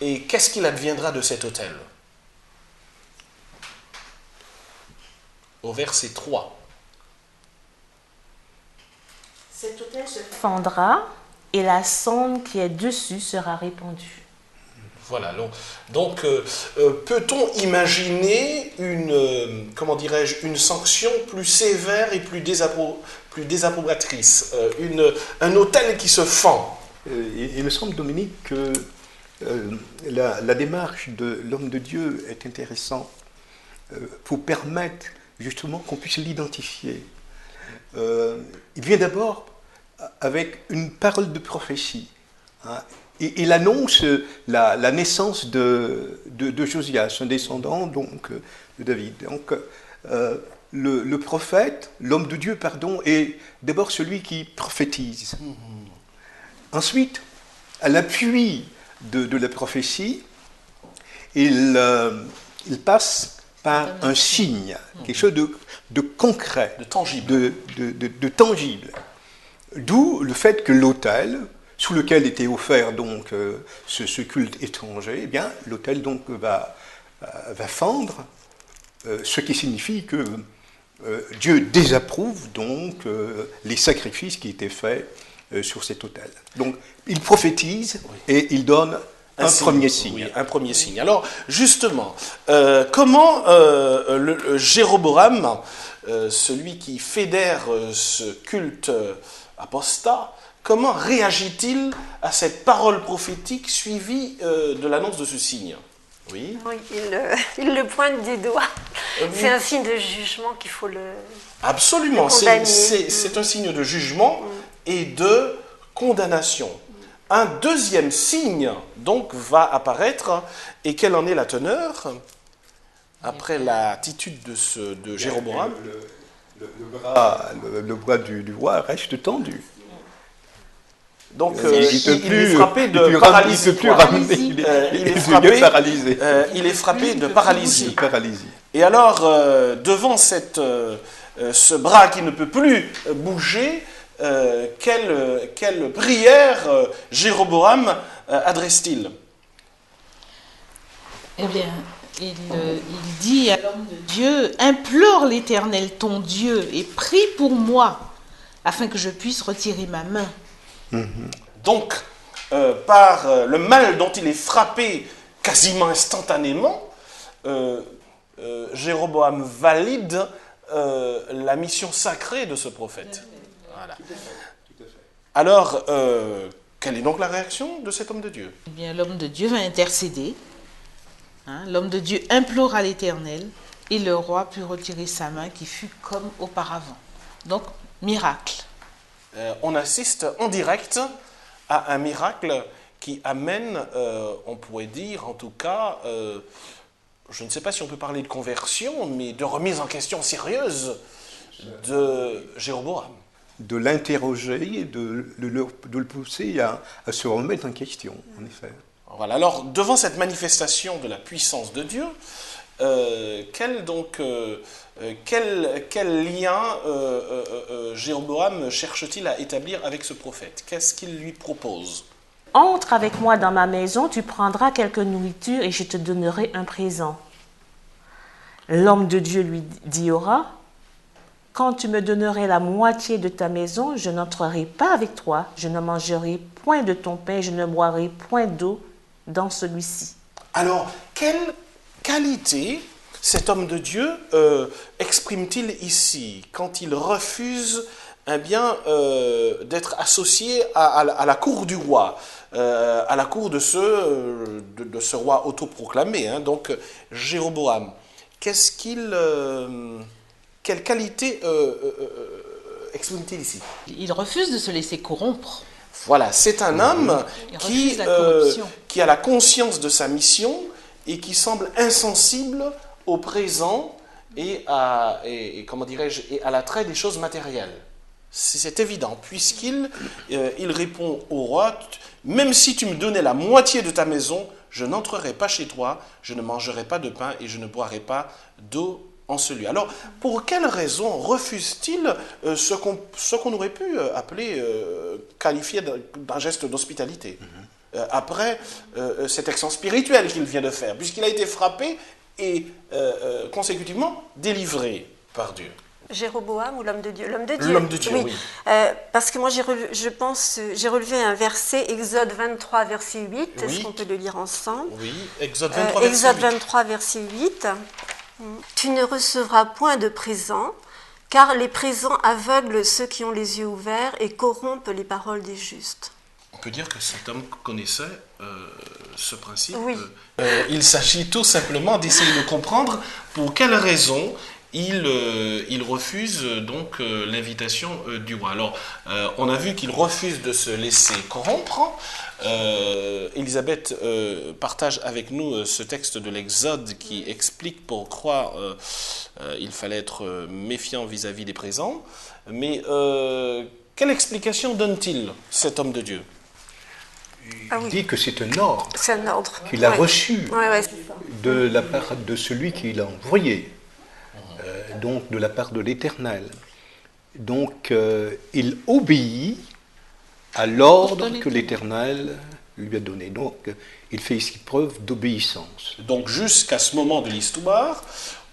Et qu'est-ce qu'il adviendra de cet autel? Au verset 3. Cet autel se fendra et la cendre qui est dessus sera répandue. Voilà, donc peut-on imaginer une sanction plus sévère et plus désapprobatrice, un autel qui se fend? Il me semble, Dominique, que la démarche de l'homme de Dieu est intéressante pour permettre justement qu'on puisse l'identifier. Il vient d'abord avec une parole de prophétie. Hein, et il annonce la naissance de Josias, un descendant donc, de David. Donc, le prophète, l'homme de Dieu, pardon, est d'abord celui qui prophétise. Ensuite, à l'appui de la prophétie, il passe par un signe, quelque chose de concret, de tangible. De tangible. D'où le fait que l'autel, sous lequel était offert donc ce culte étranger, eh bien l'autel donc va fendre, ce qui signifie que Dieu désapprouve donc les sacrifices qui étaient faits sur cet autel. Donc il prophétise et il donne un premier signe. Oui, un premier signe. Alors justement, comment Jéroboam, celui qui fédère ce culte apostat, comment réagit-il à cette parole prophétique suivie de l'annonce de ce signe? Oui. Oui, il le pointe du doigt. C'est un signe de jugement qu'il faut le. Absolument, c'est un signe de jugement et de condamnation. Un deuxième signe donc va apparaître, et quelle en est la teneur après l'attitude de Jéroboam? Le bras du roi reste tendu. Donc il est frappé de paralysie. Il est frappé de paralysie. Et alors, devant ce bras qui ne peut plus bouger, quelle prière Jéroboam adresse-t-il? Eh bien, il dit à l'homme de Dieu, implore l'Éternel ton Dieu et prie pour moi, afin que je puisse retirer ma main. Donc, par le mal dont il est frappé quasiment instantanément, Jéroboam valide la mission sacrée de ce prophète. Voilà. Alors, quelle est donc la réaction de cet homme de Dieu? Eh bien, l'homme de Dieu va intercéder. L'homme de Dieu implora l'Éternel et le roi put retirer sa main qui fut comme auparavant. Donc, miracle. On assiste en direct à un miracle qui amène, on pourrait dire en tout cas, je ne sais pas si on peut parler de conversion, mais de remise en question sérieuse de Jéroboam. De l'interroger et de le pousser à se remettre en question, en effet. Voilà, alors devant cette manifestation de la puissance de Dieu, quel lien Jéroboam cherche-t-il à établir avec ce prophète? Qu'est-ce qu'il lui propose? Entre avec moi dans ma maison, tu prendras quelque nourriture et je te donnerai un présent. L'homme de Dieu lui dira, quand tu me donnerais la moitié de ta maison, je n'entrerai pas avec toi, je ne mangerai point de ton pain, je ne boirai point d'eau dans celui-ci. Alors, quelle qualité cet homme de Dieu exprime-t-il ici quand il refuse d'être associé à la cour du roi, à la cour de ce roi autoproclamé, donc Jéroboam? Quelle qualité exprime-t-il ici? Il refuse de se laisser corrompre. Voilà, c'est un homme qui a la conscience de sa mission et qui semble insensible au présent et à l'attrait des choses matérielles. C'est évident, puisqu'il répond au roi, même si tu me donnais la moitié de ta maison, je n'entrerai pas chez toi, je ne mangerai pas de pain et je ne boirai pas d'eau en celui. Alors, pour quelle raison refuse-t-il ce qu'on aurait pu qualifier d'un geste d'hospitalité? après cette action spirituelle qu'il vient de faire, puisqu'il a été frappé et consécutivement délivré par Dieu. Jéroboam ou l'homme de Dieu? L'homme de Dieu. L'homme de Dieu, oui. Parce que moi, j'ai relevé un verset, Exode 23, verset 8. Oui. Est-ce qu'on peut le lire ensemble? Oui, Exode 23, Exode verset 8. 23, verset 8. Tu ne recevras point de présent, car les présents aveuglent ceux qui ont les yeux ouverts et corrompent les paroles des justes. On peut dire que cet homme connaissait ce principe. Oui. Il s'agit tout simplement d'essayer de comprendre pour quelles raisons il refuse donc l'invitation du roi. Alors, on a vu qu'il refuse de se laisser corrompre. Elisabeth partage avec nous ce texte de l'Exode qui explique pourquoi il fallait être méfiant vis-à-vis des présents. Mais quelle explication donne-t-il, cet homme de Dieu? Il dit que c'est un ordre, C'est un ordre. qu'il a reçu Ouais. de la part de celui qui l'a envoyé, donc de la part de l'Éternel. Donc il obéit à l'ordre que l'Éternel lui a donné. Donc il fait ici preuve d'obéissance. Donc jusqu'à ce moment de l'histoire,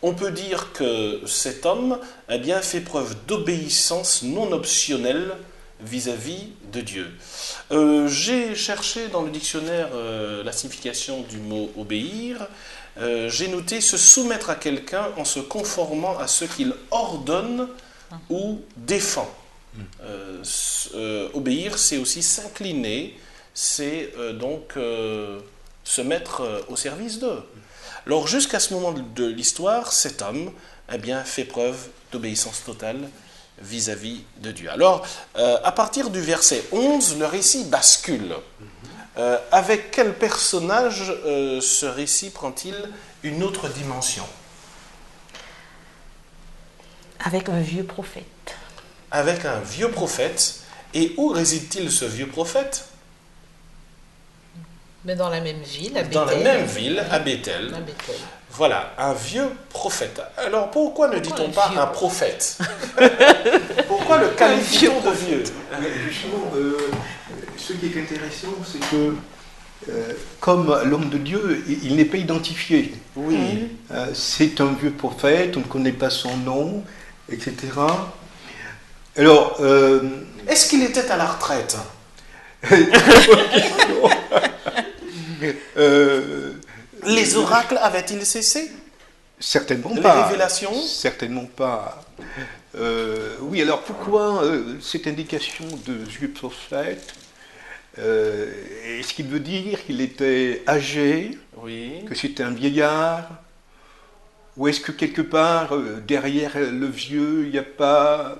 on peut dire que cet homme a bien fait preuve d'obéissance non optionnelle vis-à-vis de Dieu. J'ai cherché dans le dictionnaire la signification du mot obéir. J'ai noté se soumettre à quelqu'un en se conformant à ce qu'il ordonne ou défend. Obéir, c'est aussi s'incliner, c'est donc se mettre au service d'eux. Alors jusqu'à ce moment de l'histoire, cet homme fait preuve d'obéissance totale vis-à-vis de Dieu. Alors, à partir du verset 11, le récit bascule. Avec quel personnage ce récit prend-il une autre dimension? Avec un vieux prophète. Avec un vieux prophète. Et où réside-t-il, ce vieux prophète? Mais dans la même ville, à Bethel. Dans la même ville, à Bethel. À Bethel. Voilà, un vieux prophète. Alors pourquoi ne dit-on pas un prophète? Pourquoi le qualifie-t-on de vieux? Justement, ce qui est intéressant, c'est que comme l'homme de Dieu, il n'est pas identifié. Oui. C'est un vieux prophète, on ne connaît pas son nom, etc. Alors, est-ce qu'il était à la retraite? Les oracles avaient-ils cessé? Certainement Les pas. révélations? Certainement pas. Oui, alors pourquoi cette indication de vieux prophète? Est-ce qu'il veut dire qu'il était âgé? Oui. Que c'était un vieillard? Ou est-ce que quelque part, derrière le vieux, il n'y a pas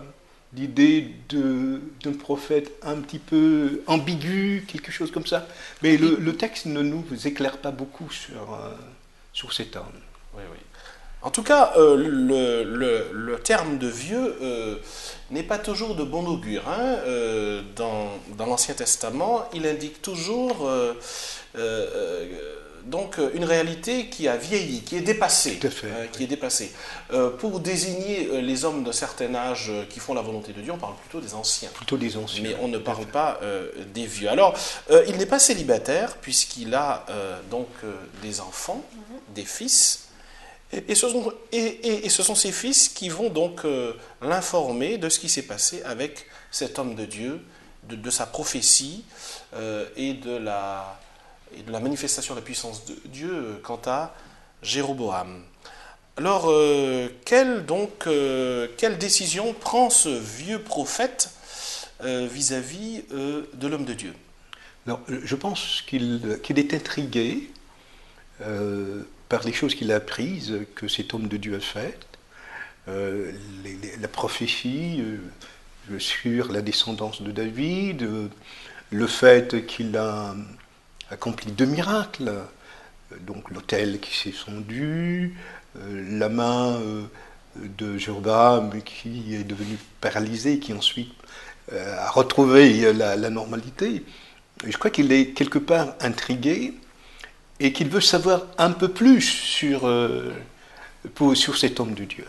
l'idée d'un prophète un petit peu ambigu, quelque chose comme ça? Mais le texte ne nous éclaire pas beaucoup sur cet homme. Oui, oui. En tout cas, le terme de vieux n'est pas toujours de bon augure. Hein. Dans l'Ancien Testament, il indique toujours donc une réalité qui a vieilli, qui est dépassée. Tout à fait, qui est dépassée. Pour désigner les hommes d'un certain âge qui font la volonté de Dieu, on parle plutôt des anciens. Plutôt des anciens. Mais on ne parle pas des vieux. Alors, il n'est pas célibataire puisqu'il a donc des enfants, des fils. Et ce sont ces fils qui vont donc l'informer de ce qui s'est passé avec cet homme de Dieu, de sa prophétie et de la manifestation de la puissance de Dieu quant à Jéroboam. Alors, quelle décision prend ce vieux prophète vis-à-vis de l'homme de Dieu? Alors, je pense qu'il est intrigué par les choses qu'il a apprises, que cet homme de Dieu a faites, la prophétie sur la descendance de David, le fait qu'il a accompli 2 miracles, donc l'autel qui s'est fondu, la main de Jéroboam qui est devenu paralysé, qui ensuite a retrouvé la normalité. Je crois qu'il est quelque part intrigué et qu'il veut savoir un peu plus sur cet homme de Dieu.